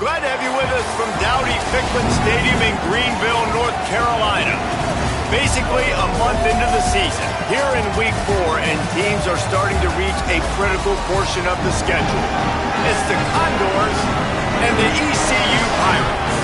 Glad to have you with us from Dowdy-Ficklen Stadium in Greenville, North Carolina. Basically a month into the season, here in Week 4, and teams are starting to reach a critical portion of the schedule. It's the Condors and the ECU Pirates.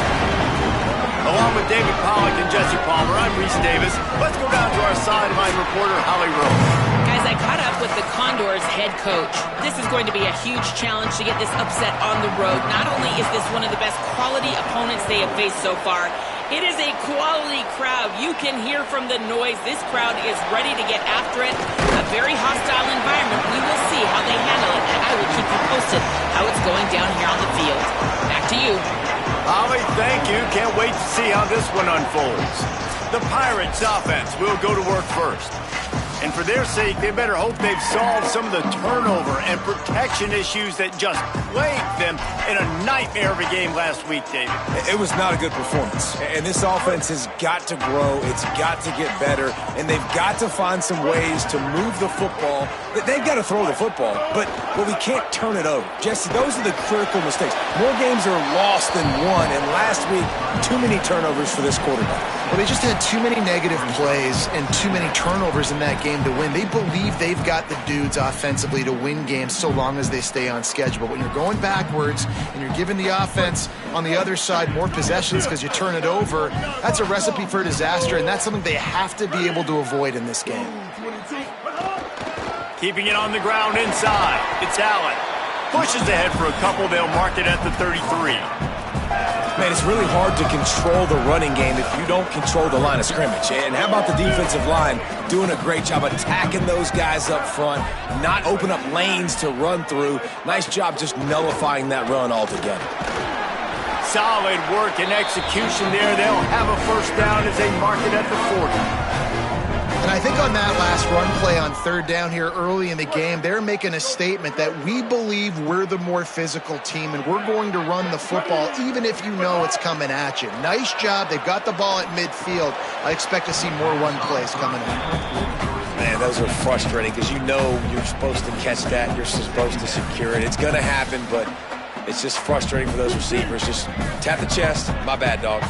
Along with David Pollack and Jesse Palmer, I'm Reese Davis. Let's go down to our sideline reporter, Holly Rowe. Guys, I caught up with the Condors head coach. This is going to be a huge challenge to get this upset on the road. Not only is this one of the best quality opponents they have faced so far, it is a quality crowd. You can hear from the noise. This crowd is ready to get after it. A very hostile environment. We will see how they handle it, and I will keep you posted how it's going down here on the field. Back to you. Holly, thank you. Can't wait to see how this one unfolds. The Pirates offense will go to work first. And for their sake, they better hope they've solved some of the turnover and protection issues that just plagued them in a nightmare of a game last week, David. It was not a good performance. And this offense has got to grow. It's got to get better. And they've got to find some ways to move the football. They've got to throw the football, but we can't turn it over. Jesse, those are the critical mistakes. More games are lost than won. And last week, too many turnovers for this quarterback. Well, they just had too many negative plays and too many turnovers in that game to win. They believe they've got the dudes offensively to win games so long as they stay on schedule. But when you're going backwards and you're giving the offense on the other side more possessions because you turn it over, that's a recipe for disaster, and that's something they have to be able to avoid in this game. Keeping it on the ground inside. It's Allen. Pushes ahead for a couple. They'll mark it at the 33. Man, it's really hard to control the running game if you don't control the line of scrimmage. And how about the defensive line doing a great job attacking those guys up front, not open up lanes to run through. Nice job just nullifying that run altogether. Solid work and execution there. They'll have a first down as they mark it at the 40. And I think on that last run play on third down here early in the game, they're making a statement that we believe we're the more physical team and we're going to run the football even if you know it's coming at you. Nice job. They've got the ball at midfield. I expect to see more run plays coming in. Man, those are frustrating because you know you're supposed to catch that. You're supposed to secure it. It's going to happen, but it's just frustrating for those receivers. Just tap the chest. My bad, dog.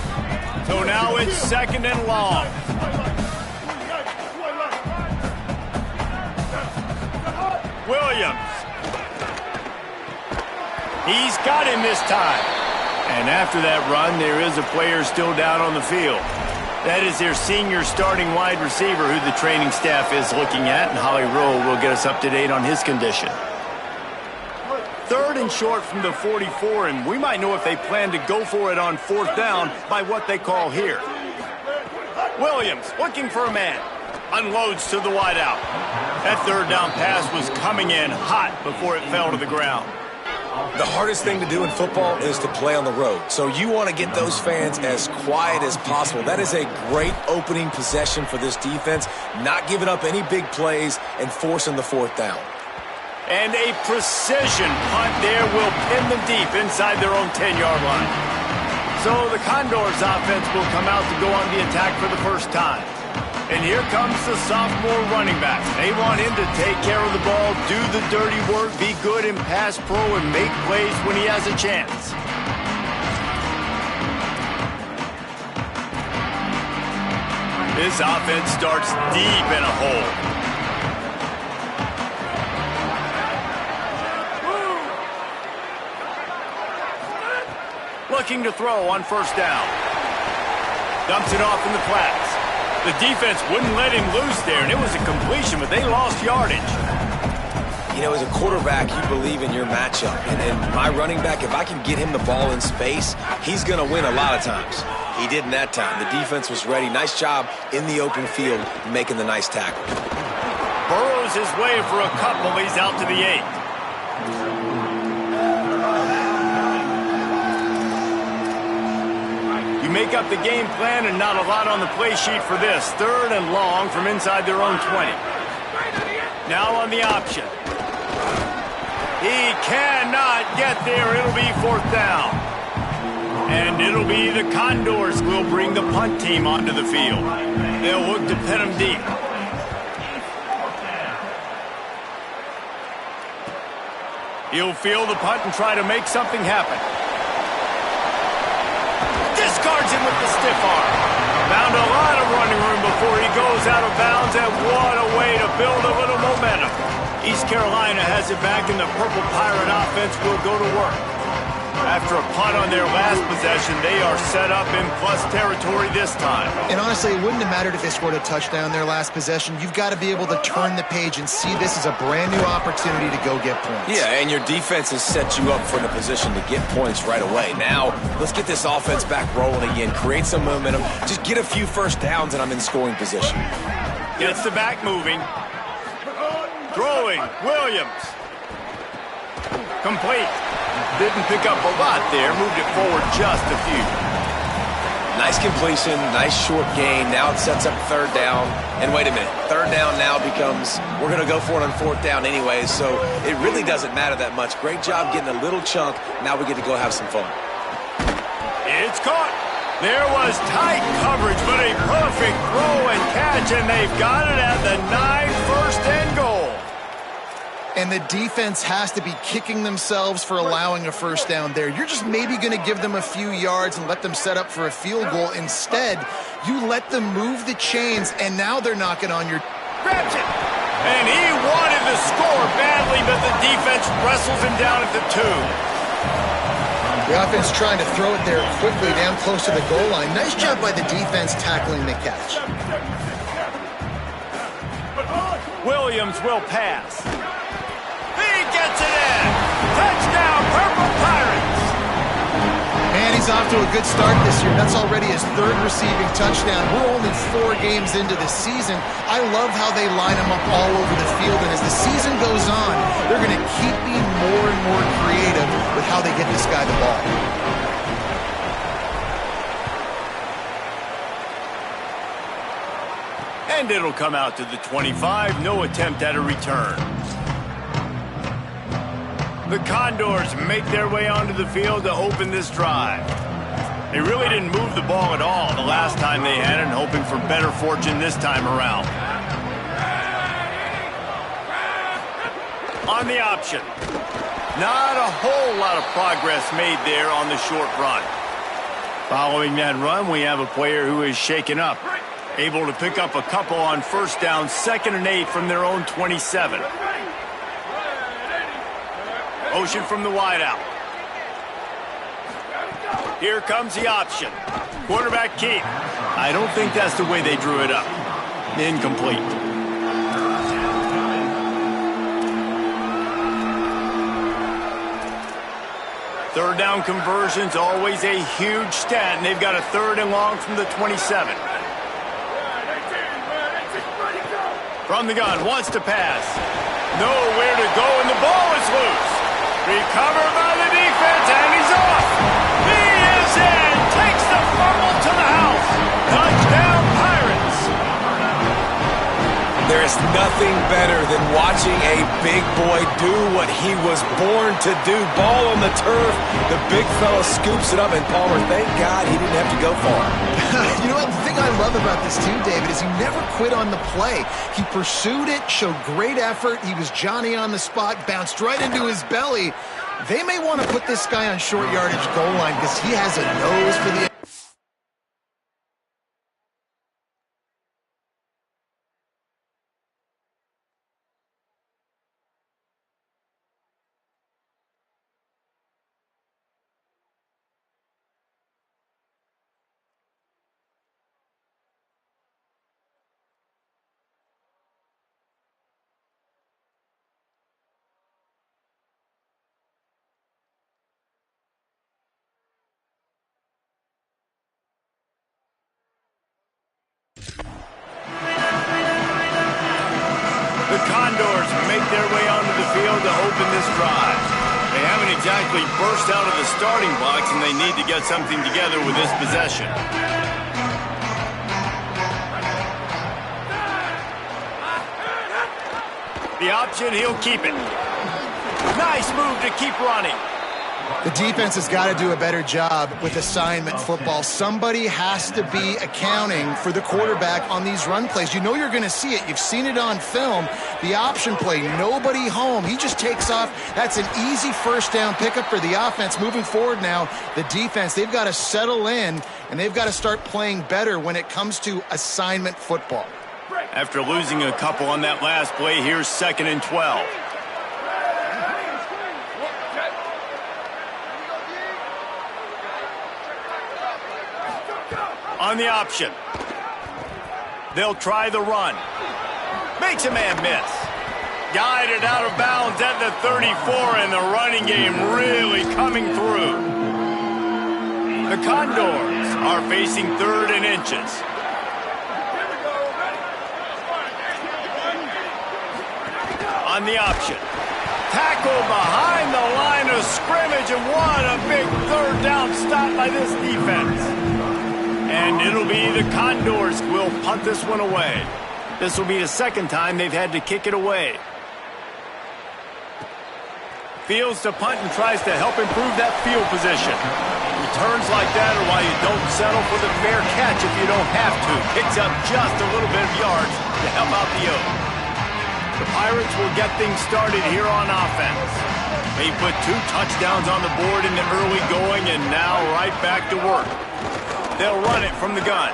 So now it's second and long. Williams. He's got him this time. And after that run, there is a player still down on the field. That is their senior starting wide receiver who the training staff is looking at, and Holly Rowe will get us up to date on his condition. Third and short from the 44, and we might know if they plan to go for it on fourth down by what they call here. Williams looking for a man. Unloads to the wideout. That third down pass was coming in hot before it fell to the ground. The hardest thing to do in football is to play on the road. So you want to get those fans as quiet as possible. That is a great opening possession for this defense, not giving up any big plays and forcing the fourth down. And a precision punt there will pin them deep inside their own 10-yard line. So the Condors offense will come out to go on the attack for the first time. And here comes the sophomore running back. They want him to take care of the ball, do the dirty work, be good in pass pro, and make plays when he has a chance. This offense starts deep in a hole. Looking to throw on first down. Dumps it off in the flats. The defense wouldn't let him loose there, and it was a completion, but they lost yardage. You know, as a quarterback, you believe in your matchup. And my running back, if I can get him the ball in space, he's going to win a lot of times. He didn't that time. The defense was ready. Nice job in the open field making the nice tackle. Burrows his way for a couple. He's out to the 8. Make up the game plan and not a lot on the play sheet for this. Third and long from inside their own 20. Now on the option. He cannot get there. It'll be fourth down. And it'll be the Condors who will bring the punt team onto the field. They'll look to pin them deep. He'll field the punt and try to make something happen. Discards him with the stiff arm. Found a lot of running room before he goes out of bounds, and what a way to build a little momentum. East Carolina has it back, and the Purple Pirate offense will go to work. After a punt on their last possession, they are set up in plus territory this time. And honestly, it wouldn't have mattered if they scored a touchdown their last possession. You've got to be able to turn the page and see this as a brand new opportunity to go get points. Yeah, and your defense has set you up for the position to get points right away. Now, let's get this offense back rolling again, create some momentum, just get a few first downs, and I'm in scoring position. Gets the back moving. Throwing, Williams. Complete. Didn't pick up a lot there, moved it forward just a few. Nice completion, nice short gain. Now it sets up third down. And wait a minute, third down now becomes, we're going to go for it on fourth down anyways, so it really doesn't matter that much. Great job getting a little chunk. Now we get to go have some fun. It's caught. There was tight coverage, but a perfect throw and catch, and they've got it at the 9, first and goal. And the defense has to be kicking themselves for allowing a first down there. You're just maybe going to give them a few yards and let them set up for a field goal. Instead, you let them move the chains, and now they're knocking on your... Grabs it. And he wanted the score badly, but the defense wrestles him down at the 2. The offense trying to throw it there quickly down close to the goal line. Nice job by the defense tackling the catch. Williams will pass. He gets it in. Touchdown, Purple Pirates. And he's off to a good start this year. That's already his third receiving touchdown. We're only 4 games into the season. I love how they line him up all over the field. And as the season goes on, they're going to keep being more and more creative with how they get this guy the ball. And it'll come out to the 25. No attempt at a return. The Condors make their way onto the field to open this drive. They really didn't move the ball at all the last time they had it, hoping for better fortune this time around. On the option. Not a whole lot of progress made there on the short run. Following that run, we have a player who is shaken up. Able to pick up a couple on first down, 2nd and 8 from their own 27. Motion from the wideout. Here comes the option. Quarterback keep. I don't think that's the way they drew it up. Incomplete. Third down conversion's always a huge stat, and they've got a 3rd and long from the 27. From the gun, wants to pass. Nowhere to go, and the ball is loose. Recovered by the defense, and he's off. He is in. Takes the fumble to the house. Touchdown, Pirates. There is nothing better than watching a big boy do what he was born to do. Ball on the turf. The big fella scoops it up, and Palmer, thank God he didn't have to go far. You know what? The thing I love about this too, David, is he never quit on the play. He pursued it, showed great effort. He was Johnny on the spot, bounced right into his belly. They may want to put this guy on short yardage goal line because he has a nose for the... The Condors make their way onto the field to open this drive. They haven't exactly burst out of the starting blocks, and they need to get something together with this possession. The option, he'll keep it. Nice move to keep running. The defense has got to do a better job with assignment football. Somebody has to be accounting for the quarterback on these run plays. You know you're going to see it. You've seen it on film. The option play, nobody home. He just takes off. That's an easy first down pickup for the offense. Moving forward now, the defense, they've got to settle in, and they've got to start playing better when it comes to assignment football. After losing a couple on that last play, here's 2nd and 12. On the option. They'll try the run. Makes a man miss. Guided out of bounds at the 34, and the running game really coming through. The Condors are facing 3rd and inches. On the option. Tackle behind the line of scrimmage, and what a big 3rd down stop by this defense. And it'll be the Condors who will punt this one away. This will be the 2nd time they've had to kick it away. Fields to punt and tries to help improve that field position. Returns like that are why you don't settle for the fair catch if you don't have to. Picks up just a little bit of yards to help out the Oaks. The Pirates will get things started here on offense. They put 2 touchdowns on the board in the early going, and now right back to work. They'll run it from the gun.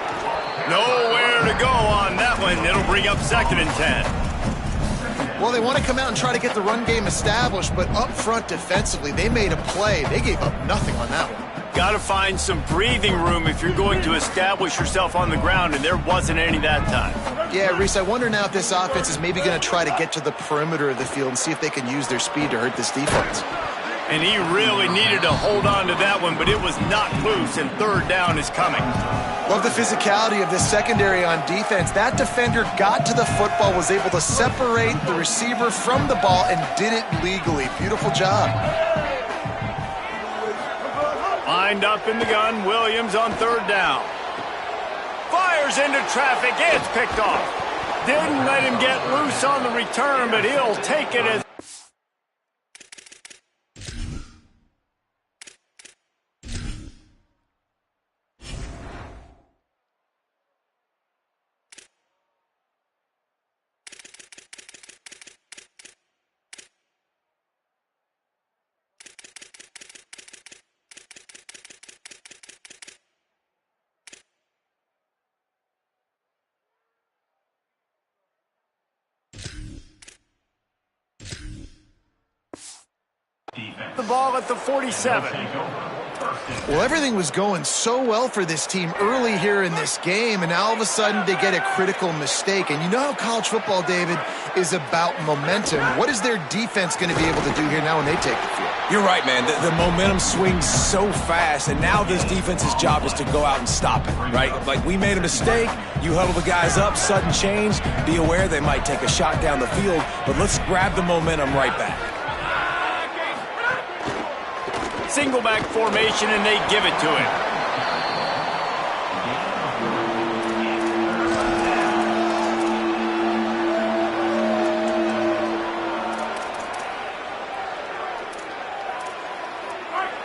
Nowhere to go on that one. It'll bring up 2nd and 10. Well, they want to come out and try to get the run game established, but up front defensively, they made a play. They gave up nothing on that one. Got to find some breathing room if you're going to establish yourself on the ground, and there wasn't any that time. Yeah, Reese, I wonder now if this offense is maybe going to try to get to the perimeter of the field and see if they can use their speed to hurt this defense. And he really needed to hold on to that one, but it was not loose, and 3rd down is coming. Love the physicality of this secondary on defense. That defender got to the football, was able to separate the receiver from the ball, and did it legally. Beautiful job. Lined up in the gun, Williams on 3rd down. Fires into traffic, it's picked off. Didn't let him get loose on the return, but he'll take it as the ball at the 47. Well, everything was going so well for this team early here in this game, and now all of a sudden they get a critical mistake. And you know how college football, David, is about momentum. What is their defense going to be able to do here now when they take the field? You're right, man. The momentum swings so fast, and now this defense's job is to go out and stop it, right? Like, we made a mistake, you huddle the guys up, sudden change, be aware they might take a shot down the field, but let's grab the momentum right back. Single back formation, and they give it to him.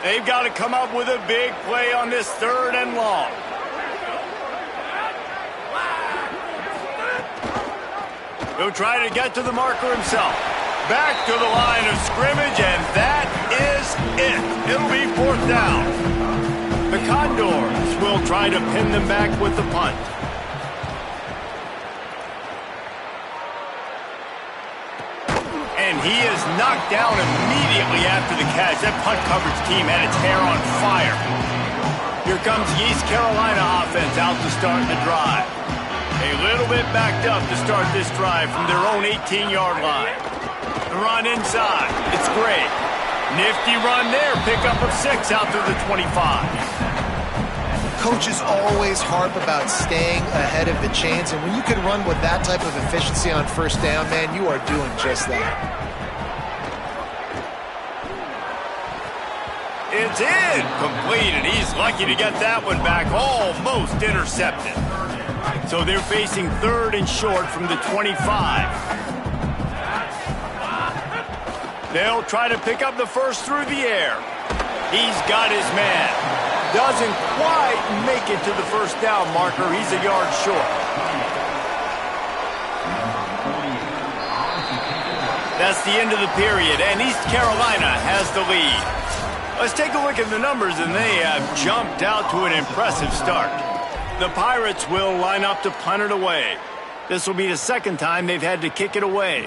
They've got to come up with a big play on this 3rd and long. He'll try to get to the marker himself. Back to the line of scrimmage, and that is it. It'll be 4th down. The Condors will try to pin them back with the punt. And he is knocked down immediately after the catch. That punt coverage team had its hair on fire. Here comes the East Carolina offense out to start the drive. A little bit backed up to start this drive from their own 18-yard line. The run inside. It's great. Nifty run there. Pickup of 6 out to the 25. Coaches always harp about staying ahead of the chains, and when you can run with that type of efficiency on 1st down, man, you are doing just that. It's in. Complete, and he's lucky to get that one back. Almost intercepted. So they're facing 3rd and short from the 25. They'll try to pick up the first through the air. He's got his man. Doesn't quite make it to the first down marker. He's a yard short. That's the end of the period, and East Carolina has the lead. Let's take a look at the numbers, and they have jumped out to an impressive start. The Pirates will line up to punt it away. This will be the second time they've had to kick it away.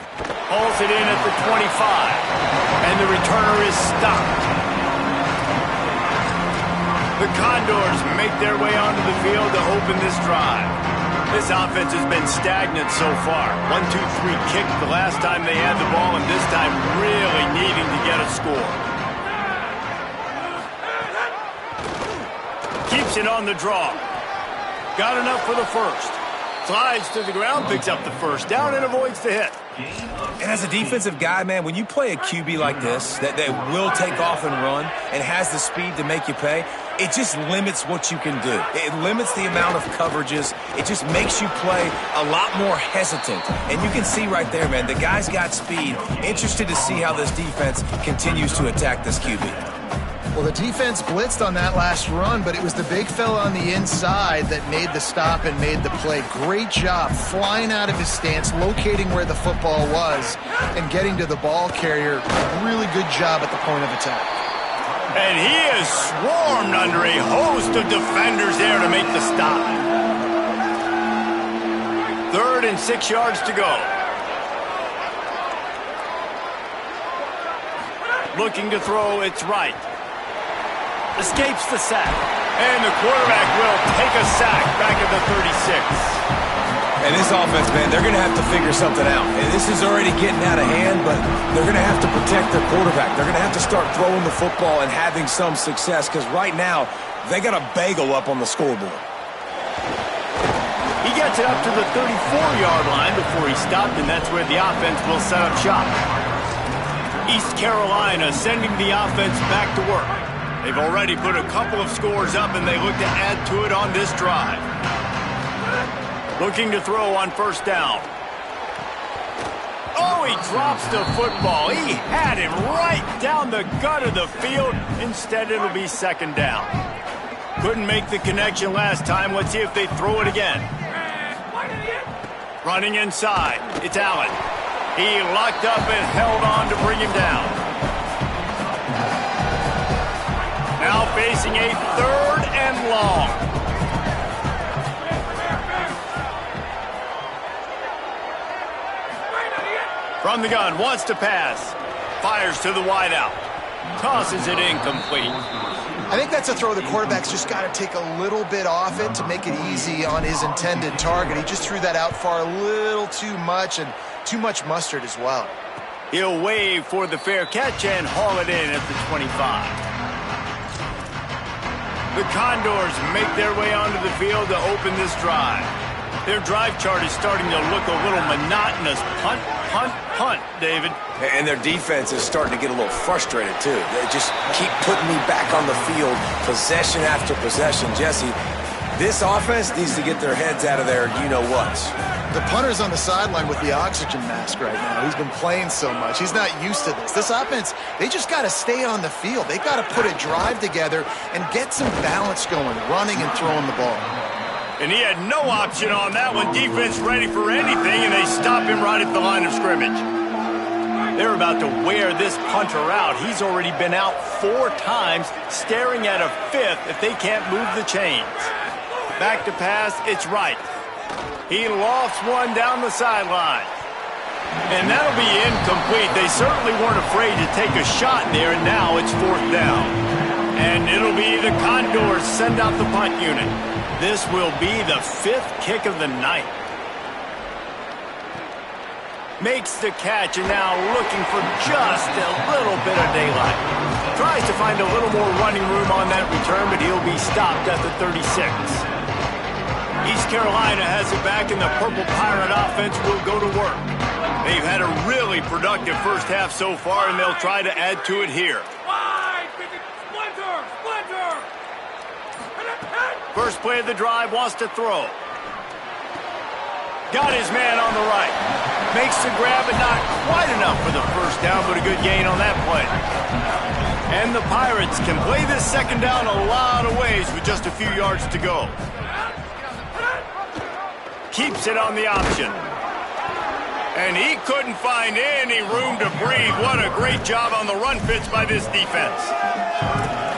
Hauls it in at the 25, and the returner is stopped. The Condors make their way onto the field to open this drive. This offense has been stagnant so far. 1-2-3 kick the last time they had the ball, and this time really needing to get a score. Keeps it on the draw. Got enough for the first. Slides to the ground, picks up the first down, and avoids the hit. And as a defensive guy, man, when you play a QB like this, that will take off and run and has the speed to make you pay, it just limits what you can do. It limits the amount of coverages. It just makes you play a lot more hesitant. And you can see right there, man, the guy's got speed. Interested to see how this defense continues to attack this QB. Well, the defense blitzed on that last run, but it was the big fella on the inside that made the stop and made the play. Great job flying out of his stance, locating where the football was, and getting to the ball carrier. Really good job at the point of attack. And he is swarmed under a host of defenders there to make the stop. 3rd and 6 yards to go. Looking to throw, it's right. Escapes the sack. And the quarterback will take a sack back at the 36. And this offense, man, they're going to have to figure something out. And this is already getting out of hand, but they're going to have to protect their quarterback. They're going to have to start throwing the football and having some success, because right now, they got a bagel up on the scoreboard. He gets it up to the 34-yard line before he stopped, and that's where the offense will set up shop. East Carolina sending the offense back to work. They've already put a couple of scores up, and they look to add to it on this drive. Looking to throw on first down. Oh, he drops the football. He had him right down the gut of the field. Instead, it'll be second down. Couldn't make the connection last time. Let's see if they throw it again. Running inside. It's Allen. He locked up and held on to bring him down. Now facing a 3rd and long. From the gun, wants to pass. Fires to the wideout. Tosses it incomplete. I think that's a throw the quarterback's just got to take a little bit off it to make it easy on his intended target. He just threw that out far a little too much, and too much mustard as well. He'll wave for the fair catch and haul it in at the 25. The Condors make their way onto the field to open this drive. Their drive chart is starting to look a little monotonous. Punt, punt, punt, David. And their defense is starting to get a little frustrated, too. They just keep putting me back on the field, possession after possession. Jesse, this offense needs to get their heads out of their you-know-whats. The punter's on the sideline with the oxygen mask right now. He's been playing so much. He's not used to this. This offense, they just got to stay on the field. They got to put a drive together and get some balance going, running and throwing the ball. And he had no option on that one. Defense ready for anything, and they stop him right at the line of scrimmage. They're about to wear this punter out. He's already been out 4 times, staring at a 5th if they can't move the chains. Back to pass, it's right. He lofts one down the sideline. And that'll be incomplete. They certainly weren't afraid to take a shot there, and now it's 4th down. And it'll be the Condors send out the punt unit. This will be the 5th kick of the night. Makes the catch, and now looking for just a little bit of daylight. Tries to find a little more running room on that return, but he'll be stopped at the 36. East Carolina has it back, and the Purple Pirate offense will go to work. They've had a really productive first half so far, and they'll try to add to it here. First play of the drive, wants to throw. Got his man on the right. Makes the grab, but not quite enough for the first down, but a good gain on that play. And the Pirates can play this second down a lot of ways with just a few yards to go. Keeps it on the option. And he couldn't find any room to breathe. What a great job on the run fits by this defense.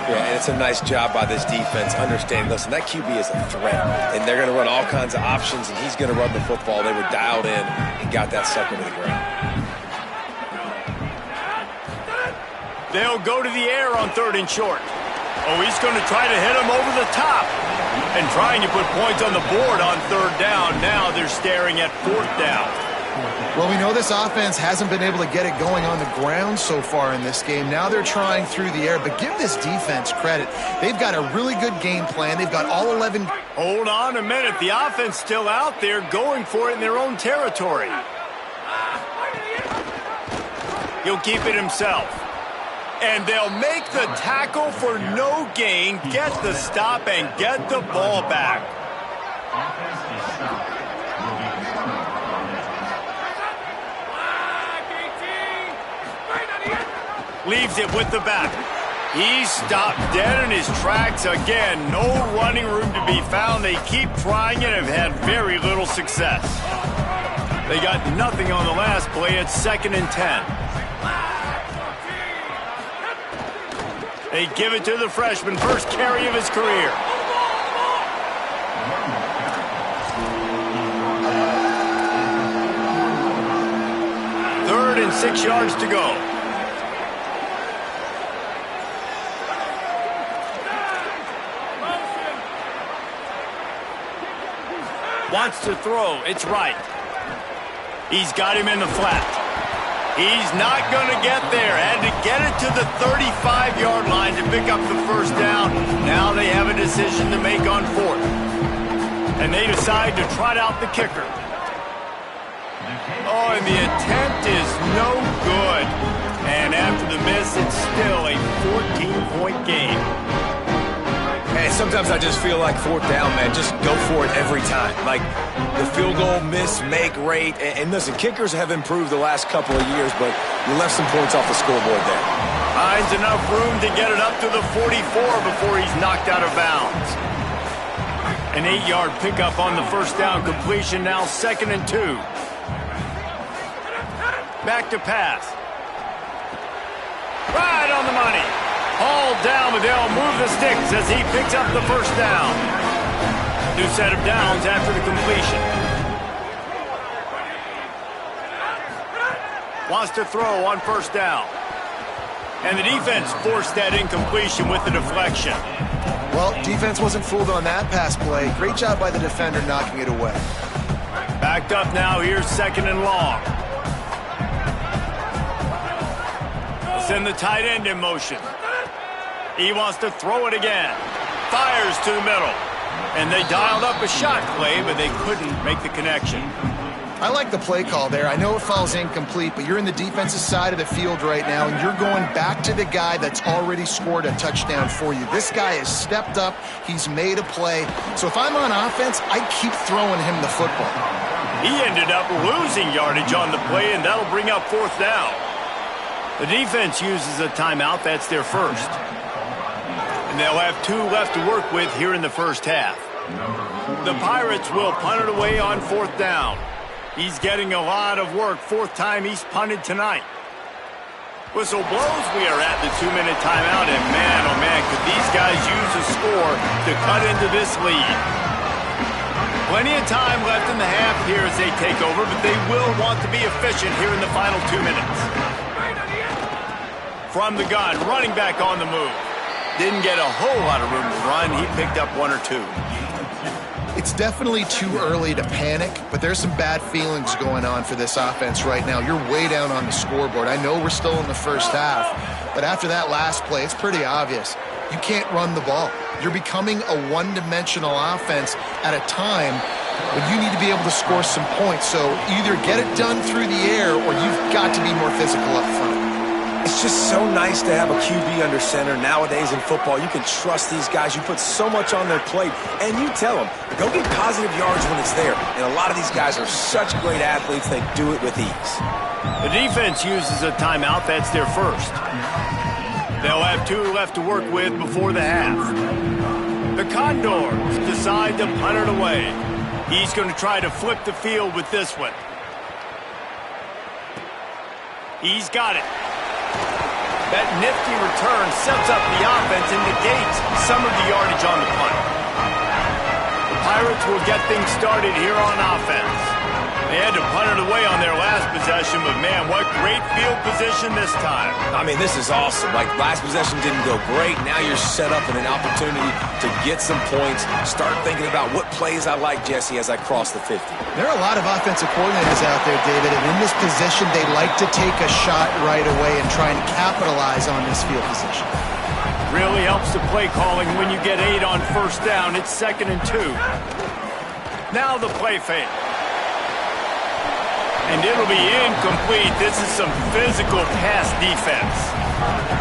Yeah, and it's a nice job by this defense understanding, listen, that QB is a threat, and they're going to run all kinds of options, and he's going to run the football. They were dialed in and got that sucker to the ground. They'll go to the air on 3rd and short. Oh, he's going to try to hit him over the top. And trying to put points on the board on 3rd down. Now they're staring at 4th down. Well, we know this offense hasn't been able to get it going on the ground so far in this game. Now they're trying through the air, but give this defense credit. They've got a really good game plan. They've got all 11. Hold on a minute. The offense still out there going for it in their own territory. He'll keep it himself. And they'll make the tackle for no gain, get the stop, and get the ball back. Leaves it with the back. He's stopped dead in his tracks again. No running room to be found. They keep trying and have had very little success. They got nothing on the last play. It's 2nd and 10. They give it to the freshman. First carry of his career. Third and 6 yards to go. Wants to throw. It's right. He's got him in the flat. He's not going to get there. Had to get it to the 35-yard line to pick up the first down. Now they have a decision to make on 4th. And they decide to trot out the kicker. Oh, and the attempt is no good. And after the miss, it's still a 14-point game. And sometimes I just feel like 4th down, man, just go for it every time. Like the field goal miss, make rate. And listen, kickers have improved the last couple of years, but you left some points off the scoreboard there. Finds enough room to get it up to the 44 before he's knocked out of bounds. An 8-yard pickup on the first down completion, now 2nd and 2. Back to pass. Right on the money. Hauled down, but they'll move the sticks as he picks up the first down. New set of downs after the completion. Wants to throw on first down. And the defense forced that incompletion with the deflection. Well, defense wasn't fooled on that pass play. Great job by the defender knocking it away. Backed up now. Here's 2nd and long. Send the tight end in motion. He wants to throw it again. Fires to the middle. And they dialed up a shot play, but they couldn't make the connection. I like the play call there. I know it falls incomplete, but you're in the defensive side of the field right now, and you're going back to the guy that's already scored a touchdown for you. This guy has stepped up. He's made a play. So if I'm on offense, I keep throwing him the football. He ended up losing yardage on the play, and that'll bring up 4th down. The defense uses a timeout. That's their first. And they'll have 2 left to work with here in the first half. The Pirates will punt it away on 4th down. He's getting a lot of work. 4th time he's punted tonight. Whistle blows. We are at the 2-minute timeout. And man, oh man, could these guys use a score to cut into this lead. Plenty of time left in the half here as they take over, but they will want to be efficient here in the final 2 minutes. From the gun, running back on the move. Didn't get a whole lot of room to run. He picked up 1 or 2. It's definitely too early to panic, but there's some bad feelings going on for this offense right now. You're way down on the scoreboard. I know we're still in the first half, but after that last play, it's pretty obvious. You can't run the ball. You're becoming a one-dimensional offense at a time when you need to be able to score some points. So either get it done through the air or you've got to be more physical up front. It's just so nice to have a QB under center. Nowadays in football, you can trust these guys. You put so much on their plate, and you tell them, go get positive yards when it's there. And a lot of these guys are such great athletes, they do it with ease. The defense uses a timeout. That's their first. They'll have 2 left to work with before the half. The Condors decide to punt it away. He's going to try to flip the field with this one. He's got it. That nifty return sets up the offense and negates some of the yardage on the punt. The Pirates will get things started here on offense. They had to punt it away on their last possession, but man, what great field position this time. I mean, this is awesome. Like, last possession didn't go great. Now you're set up in an opportunity to get some points. Start thinking about what plays I like, Jesse, as I cross the 50. There are a lot of offensive coordinators out there, David, and in this position, they like to take a shot right away and try and capitalize on this field position. Really helps the play calling when you get 8 on first down. It's 2nd and 2. Now the play fake. And it'll be incomplete. This is some physical pass defense.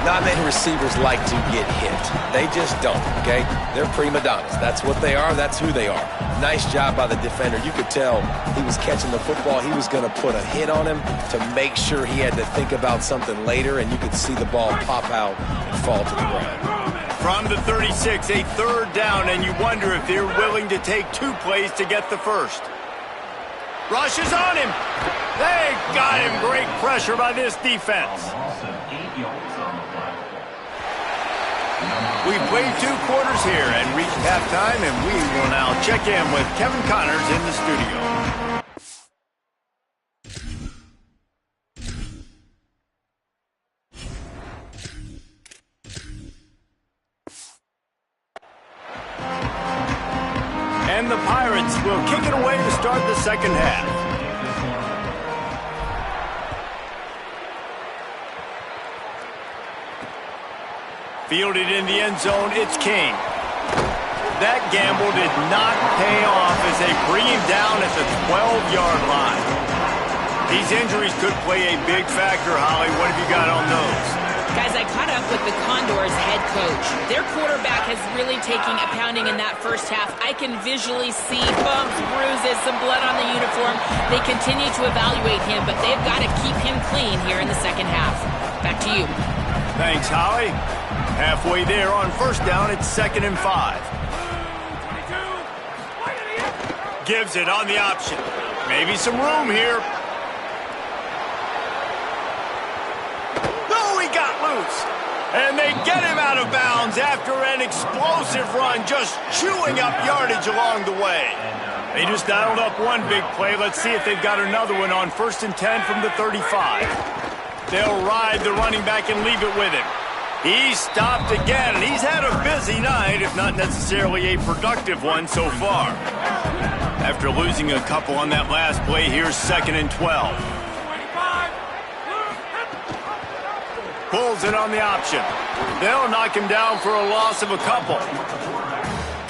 Not many receivers like to get hit. They just don't, okay? They're prima donnas. That's what they are. That's who they are. Nice job by the defender. You could tell he was catching the football. He was going to put a hit on him to make sure he had to think about something later, and you could see the ball pop out and fall to the ground. From the 36, a 3rd down, and you wonder if they're willing to take 2 plays to get the first. Rush is on him. They got him. Great pressure by this defense. We've played 2 quarters here and reached halftime, and we will now check in with Kevin Connors in the studio. And the Pirates will kick it away to start the second half. Fielded in the end zone, it's King. That gamble did not pay off as they bring him down at the 12-yard line. These injuries could play a big factor, Holly. What have you got on those? Guys, I caught up with the Condors head coach. Their quarterback has really taken a pounding in that first half. I can visually see bumps, bruises, some blood on the uniform. They continue to evaluate him, but they've got to keep him clean here in the second half. Back to you. Thanks, Holly. Halfway there on first down, it's 2nd and 5. Gives it on the option. Maybe some room here. And they get him out of bounds after an explosive run, just chewing up yardage along the way. They just dialed up one big play. Let's see if they've got another one on 1st and 10 from the 35. They'll ride the running back and leave it with him. He's stopped again, and he's had a busy night, if not necessarily a productive one so far. After losing a couple on that last play, here's 2nd and 12. Pulls it on the option. They'll knock him down for a loss of a couple.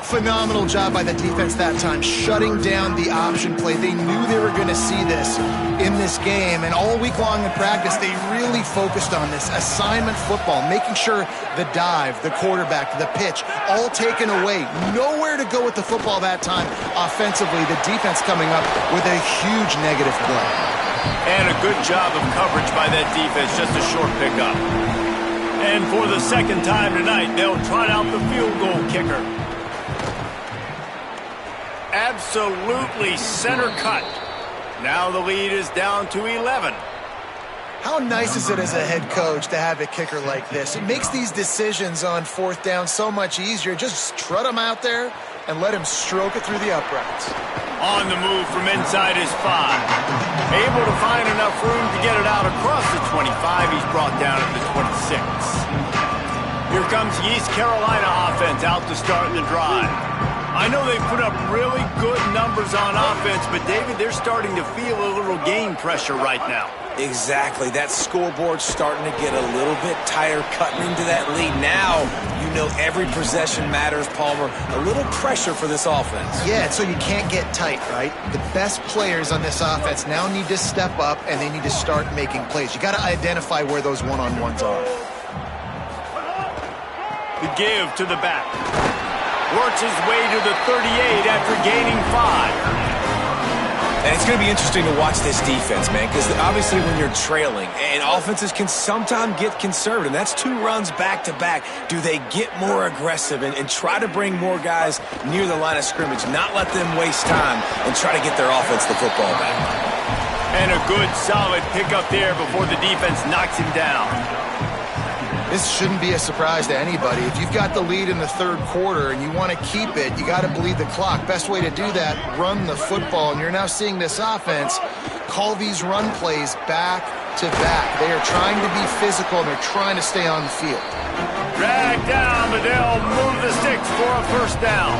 Phenomenal job by the defense that time, shutting down the option play. They knew they were going to see this in this game, and all week long in practice, they really focused on this assignment football, making sure the dive, the quarterback, the pitch, all taken away. Nowhere to go with the football that time. Offensively, the defense coming up with a huge negative play. And a good job of coverage by that defense, just a short pickup. And for the 2nd time tonight, they'll trot out the field goal kicker. Absolutely center cut. Now the lead is down to 11. How nice is it as a head coach to have a kicker like this? It makes these decisions on 4th down so much easier. Just trot him out there and let him stroke it through the uprights. On the move from inside his 5. Able to find enough room to get it out across the 25. He's brought down at the 26. Here comes the East Carolina offense out to start the drive. I know they put up really good numbers on offense, but David, they're starting to feel a little game pressure right now. Exactly. That scoreboard's starting to get a little bit tired cutting into that lead. Now, you know every possession matters, Palmer. A little pressure for this offense. Yeah, so you can't get tight, right? The best players on this offense now need to step up, and they need to start making plays. You got to identify where those one-on-ones are. The give to the back. Works his way to the 38 after gaining 5. And it's going to be interesting to watch this defense, man, because obviously when you're trailing, and offenses can sometimes get conservative. That's 2 runs back-to-back. Do they get more aggressive and try to bring more guys near the line of scrimmage, not let them waste time, and try to get their offense the football back? And a good, solid pickup there before the defense knocks him down. This shouldn't be a surprise to anybody. If you've got the lead in the third quarter and you want to keep it, you got to bleed the clock. Best way to do that, run the football. And you're now seeing this offense call these run plays back to back. They are trying to be physical, and they're trying to stay on the field. Drag down, but they'll move the sticks for a first down.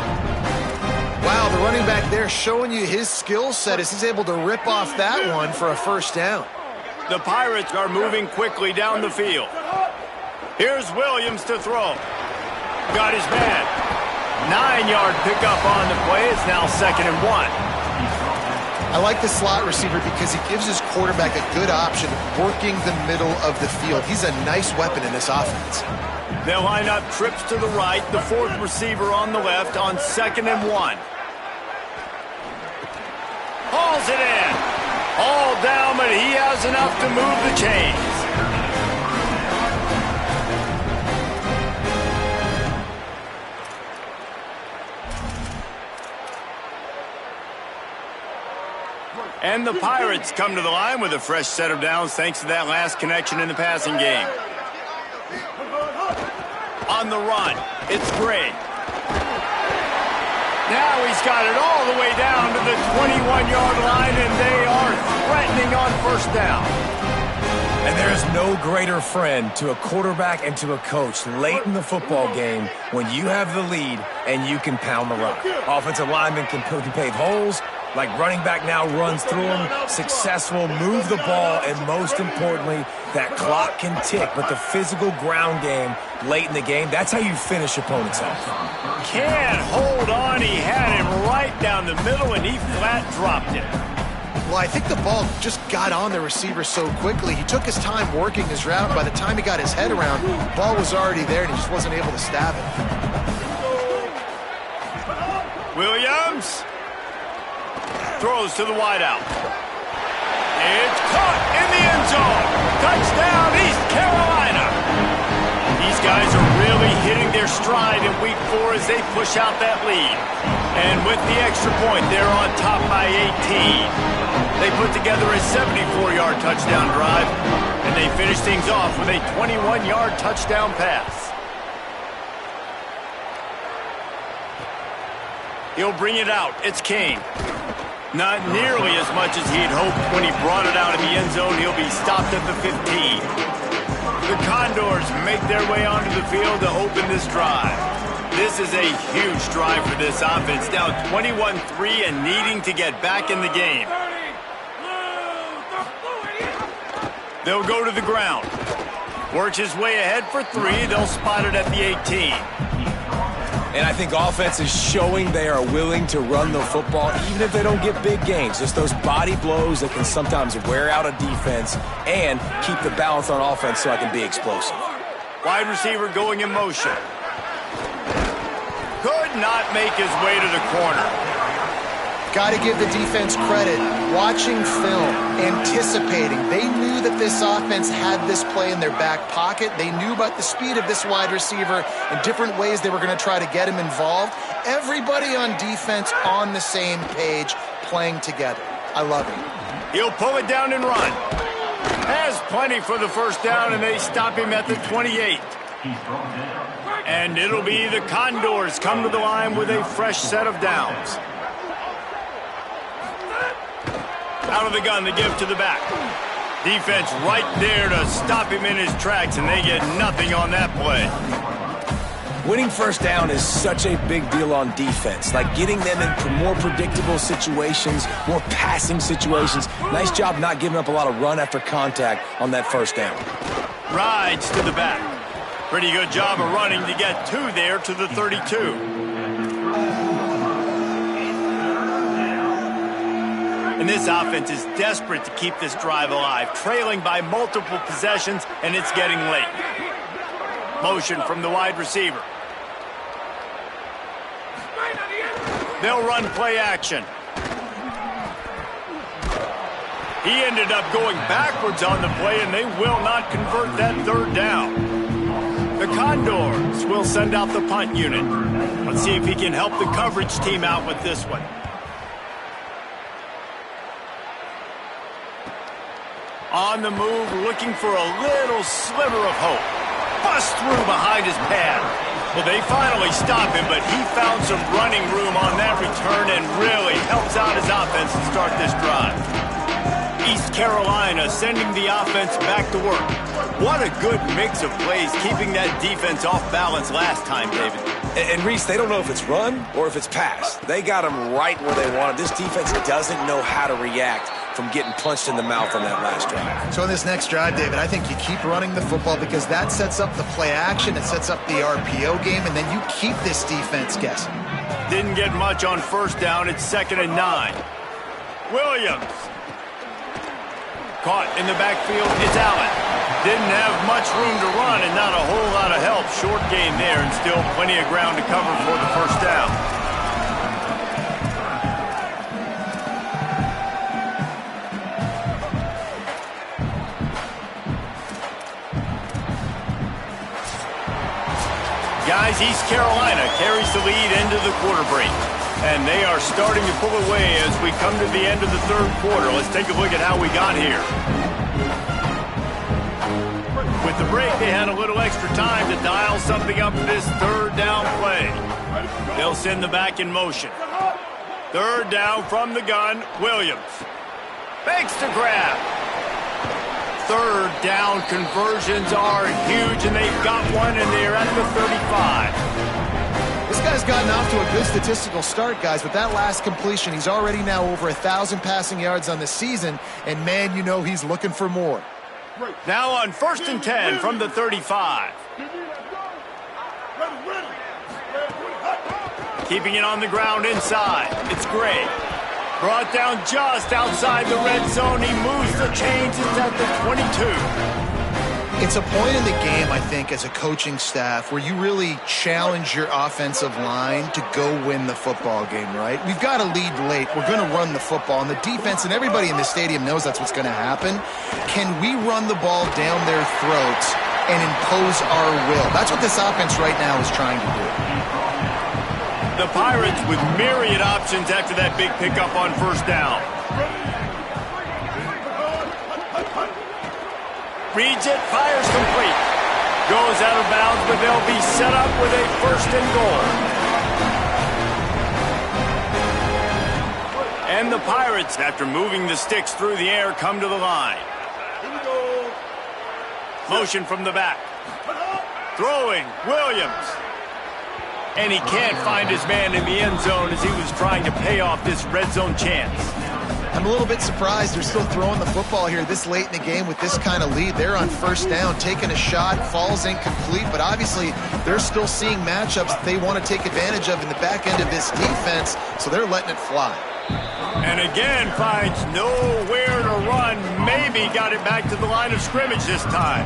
Wow, the running back there showing you his skill set as he's able to rip off that one for a first down. The Pirates are moving quickly down the field. Here's Williams to throw. Got his man. 9-yard pickup on the play. It's now 2nd and 1. I like the slot receiver because he gives his quarterback a good option working the middle of the field. He's a nice weapon in this offense. They'll line up trips to the right. The 4th receiver on the left on 2nd and 1. Hauls it in. All down, but he has enough to move the chains. And the Pirates come to the line with a fresh set of downs thanks to that last connection in the passing game. On the run, it's Gray. Now he's got it all the way down to the 21-yard line, and they are threatening on first down. And there's no greater friend to a quarterback and to a coach late in the football game when you have the lead and you can pound the rock. Offensive linemen can pave holes. Like running back now runs through them, successful, move the ball, and most importantly, that clock can tick. But the physical ground game late in the game, that's how you finish opponents off. Can't hold on. He had him right down the middle, and he flat dropped it. Well, I think the ball just got on the receiver so quickly. He took his time working his route. By the time he got his head around, the ball was already there, and he just wasn't able to stab it. Williams throws to the wideout. It's caught in the end zone. Touchdown, East Carolina. These guys are really hitting their stride in week 4 as they push out that lead. And with the extra point, they're on top by 18. They put together a 74-yard touchdown drive, and they finish things off with a 21-yard touchdown pass. He'll bring it out. It's King. Not nearly as much as he'd hoped when he brought it out in the end zone. He'll be stopped at the 15. The Condors make their way onto the field to open this drive. This is a huge drive for this offense. Down 21-3 and needing to get back in the game. They'll go to the ground. Works his way ahead for 3. They'll spot it at the 18. And I think offense is showing they are willing to run the football even if they don't get big gains. Just those body blows that can sometimes wear out a defense and keep the balance on offense so I can be explosive. Wide receiver going in motion. Could not make his way to the corner. Got to give the defense credit. Watching film, anticipating. They knew that this offense had this play in their back pocket. They knew about the speed of this wide receiver and different ways they were going to try to get him involved. Everybody on defense on the same page, playing together. I love it. He'll pull it down and run. Has plenty for the first down, and they stop him at the 28. And it'll be the Condors come to the line with a fresh set of downs. Out of the gun, the give to the back. Defense right there to stop him in his tracks, and they get nothing on that play. Winning first down is such a big deal on defense. Like getting them into more predictable situations, more passing situations. Nice job not giving up a lot of run after contact on that first down. Rides to the back. Pretty good job of running to get 2 there to the 32. And this offense is desperate to keep this drive alive, trailing by multiple possessions, and it's getting late. Motion from the wide receiver. They'll run play action. He ended up going backwards on the play, and they will not convert that third down. The Condors will send out the punt unit. Let's see if he can help the coverage team out with this one. On the move, looking for a little sliver of hope. Bust through behind his pad. Well, they finally stop him, but he found some running room on that return and really helps out his offense to start this drive. East Carolina sending the offense back to work. What a good mix of plays, keeping that defense off balance last time, David. And Reese, they don't know if it's run or if it's pass. They got them right where they want it. This defense doesn't know how to react from getting punched in the mouth on that last drive. So in this next drive, David, I think you keep running the football because that sets up the play action, it sets up the RPO game, and then you keep this defense guessing. Didn't get much on first down. It's 2nd and 9. Williams. Caught in the backfield. It's Allen. Didn't have much room to run and not a whole lot of help. Short game there and still plenty of ground to cover for the first down. Guys, East Carolina carries the lead into the quarter break. And they are starting to pull away as we come to the end of the third quarter. Let's take a look at how we got here. With the break, they had a little extra time to dial something up for this third down play. They'll send the back in motion. Third down from the gun, Williams. Fakes to grab. Third down conversions are huge, and they've got one, and they're at the 35. This guy's gotten off to a good statistical start, guys. With that last completion, he's already now over 1,000 passing yards on the season, and man, you know he's looking for more. Now on 1st and 10 from the 35. Keeping it on the ground inside. It's Gray. Brought down just outside the red zone. He moves the chains. It's at the 22. It's a point in the game, I think, as a coaching staff where you really challenge your offensive line to go win the football game, right? We've got to lead late. We're going to run the football, and the defense and everybody in the stadium knows that's what's going to happen. Can we run the ball down their throats and impose our will? That's what this offense right now is trying to do. The Pirates with myriad options after that big pickup on first down. Reads it, fires complete. Goes out of bounds, but they'll be set up with a 1st and goal. And the Pirates, after moving the sticks through the air, come to the line. Motion from the back. Throwing, Williams. And he can't find his man in the end zone as he was trying to pay off this red zone chance. I'm a little bit surprised they're still throwing the football here this late in the game with this kind of lead. They're on first down, taking a shot, falls incomplete, but obviously they're still seeing matchups that they want to take advantage of in the back end of this defense, so they're letting it fly. And again, finds nowhere to run. Maybe got it back to the line of scrimmage this time.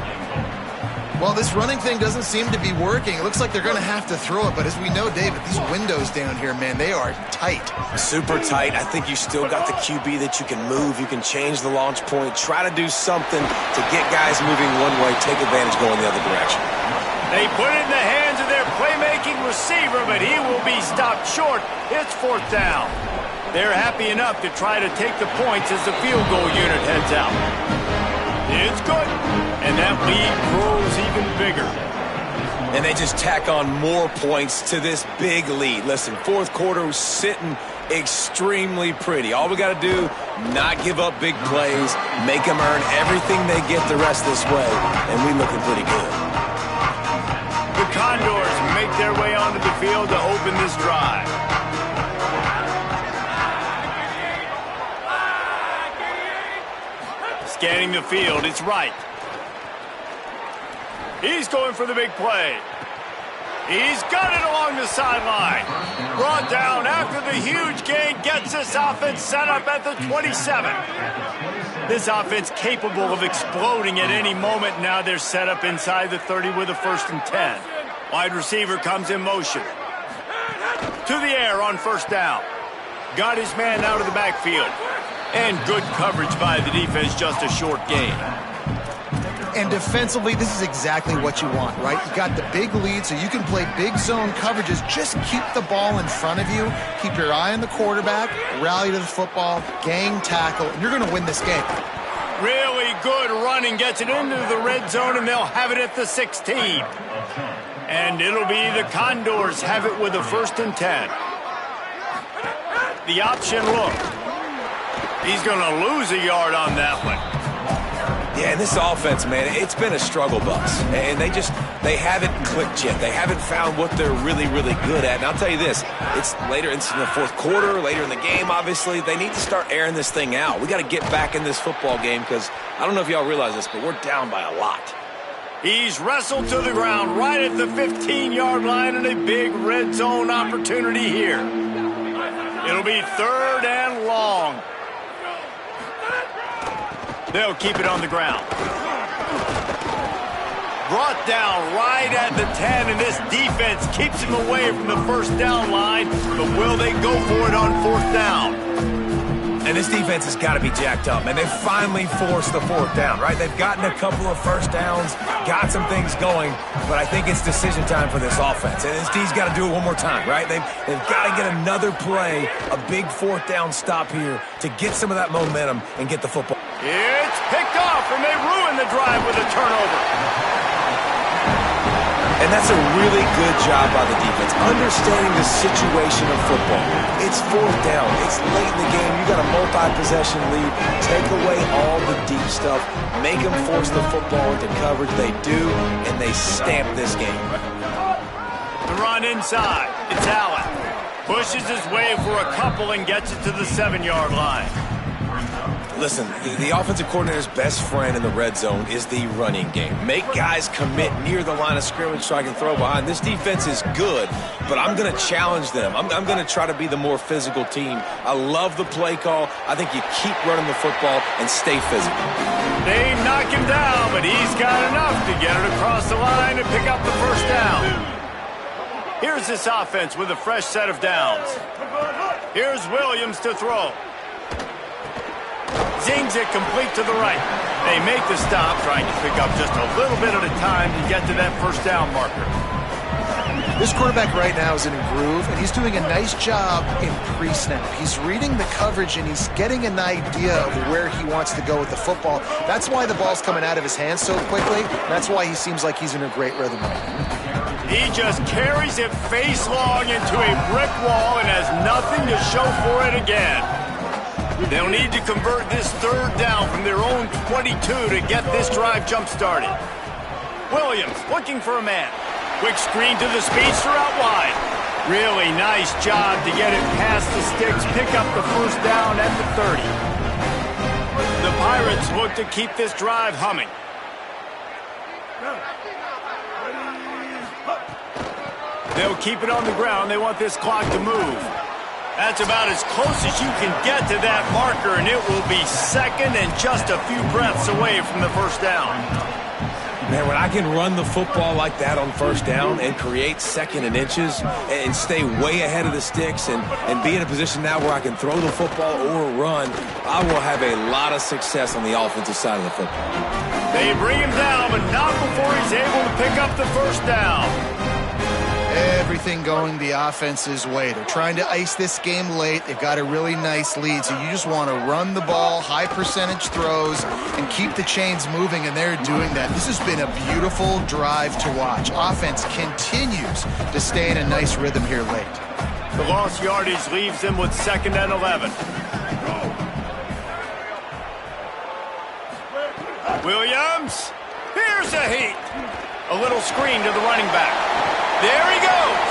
Well, this running thing doesn't seem to be working. It looks like they're going to have to throw it, but as we know, David, these windows down here, man, they are tight. Super tight. I think you still got the QB that you can move. You can change the launch point, try to do something to get guys moving one way, take advantage going the other direction. They put it in the hands of their playmaking receiver, but he will be stopped short. It's 4th down. They're happy enough to try to take the points as the field goal unit heads out. It's good, and that lead grows even bigger. And they just tack on more points to this big lead. Listen, fourth quarter was sitting extremely pretty. All we got to do, not give up big plays, make them earn everything they get the rest this way, and we looking pretty good. The Condors make their way onto the field to open this drive. Scanning the field, it's Wright. He's going for the big play. He's got it along the sideline. Brought down after the huge gain, gets this offense set up at the 27. This offense capable of exploding at any moment. Now they're set up inside the 30 with a 1st and 10. Wide receiver comes in motion. To the air on first down. Got his man out of the backfield. And good coverage by the defense, just a short gain. And defensively, this is exactly what you want, right? You got the big lead, so you can play big zone coverages. Just keep the ball in front of you. Keep your eye on the quarterback, rally to the football, gang tackle, and you're going to win this game. Really good running, gets it into the red zone, and they'll have it at the 16. And it'll be the Condors have it with a 1st and 10. The option look. He's going to lose a yard on that one. Yeah, and this offense, man, it's been a struggle bus. And they haven't clicked yet. They haven't found what they're really, really good at. And I'll tell you this, it's later in the 4th quarter, later in the game, obviously. They need to start airing this thing out. We got to get back in this football game because I don't know if y'all realize this, but we're down by a lot. He's wrestled to the ground right at the 15-yard line and a big red zone opportunity here. It'll be 3rd and long. They'll keep it on the ground. Brought down right at the 10, and this defense keeps him away from the 1st down line, but will they go for it on 4th down? And this defense has got to be jacked up, man. They've finally forced the 4th down, right? They've gotten a couple of 1st downs, got some things going, but I think it's decision time for this offense. And this D's got to do it one more time, right? They've got to get another play, a big 4th down stop here to get some of that momentum and get the football. It's picked off, and they ruin the drive with a turnover. And that's a really good job by the defense, understanding the situation of football. It's 4th down. It's late in the game. You got a multi-possession lead. Take away all the deep stuff. Make them force the football into coverage. They do, and they stamp this game. The run inside. It's Allen. Pushes his way for a couple and gets it to the 7-yard line. Listen, the offensive coordinator's best friend in the red zone is the running game. Make guys commit near the line of scrimmage so I can throw behind. This defense is good, but I'm going to challenge them. I'm going to try to be the more physical team. I love the play call. I think you keep running the football and stay physical. They knock him down, but he's got enough to get it across the line and pick up the 1st down. Here's this offense with a fresh set of downs. Here's Williams to throw. Zings it complete to the right. They make the stop, trying to pick up just a little bit at a time to get to that 1st down marker. This quarterback right now is in a groove, and he's doing a nice job in pre-snap. He's reading the coverage, and he's getting an idea of where he wants to go with the football. That's why the ball's coming out of his hands so quickly. That's why he seems like he's in a great rhythm. He just carries it face long into a brick wall and has nothing to show for it again. They'll need to convert this 3rd down from their own 22 to get this drive jump-started. Williams looking for a man. Quick screen to the speedster out wide. Really nice job to get it past the sticks, pick up the 1st down at the 30. The Pirates look to keep this drive humming. They'll keep it on the ground. They want this clock to move. That's about as close as you can get to that marker, and it will be 2nd and just a few breaths away from the 1st down. Man, when I can run the football like that on 1st down and create 2nd and inches and stay way ahead of the sticks and be in a position now where I can throw the football or run, I will have a lot of success on the offensive side of the football. They bring him down, but not before he's able to pick up the 1st down. Everything going the offense's way. They're trying to ice this game late. They've got a really nice lead, so you just want to run the ball, high percentage throws, and keep the chains moving, and they're doing that. This has been a beautiful drive to watch. Offense continues to stay in a nice rhythm here late. The lost yardage leaves them with 2nd and 11. Williams, here's a heat. A little screen to the running back. There he goes.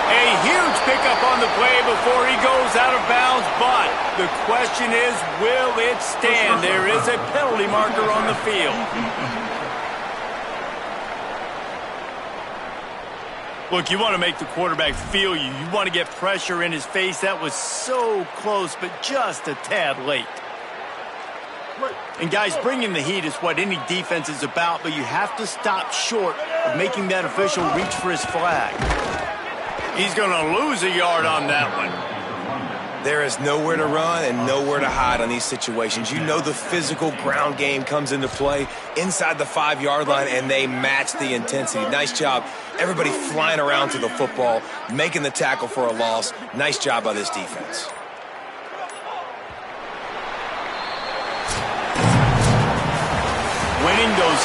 A huge pickup on the play before he goes out of bounds, but the question is, will it stand? There is a penalty marker on the field. Look, you want to make the quarterback feel you. You want to get pressure in his face. That was so close, but just a tad late. And guys, bringing the heat is what any defense is about, but you have to stop short of making that official reach for his flag. He's going to lose a yard on that one. There is nowhere to run and nowhere to hide on these situations. You know the physical ground game comes into play inside the 5-yard line, and they match the intensity. Nice job. Everybody flying around to the football, making the tackle for a loss. Nice job by this defense. Winning those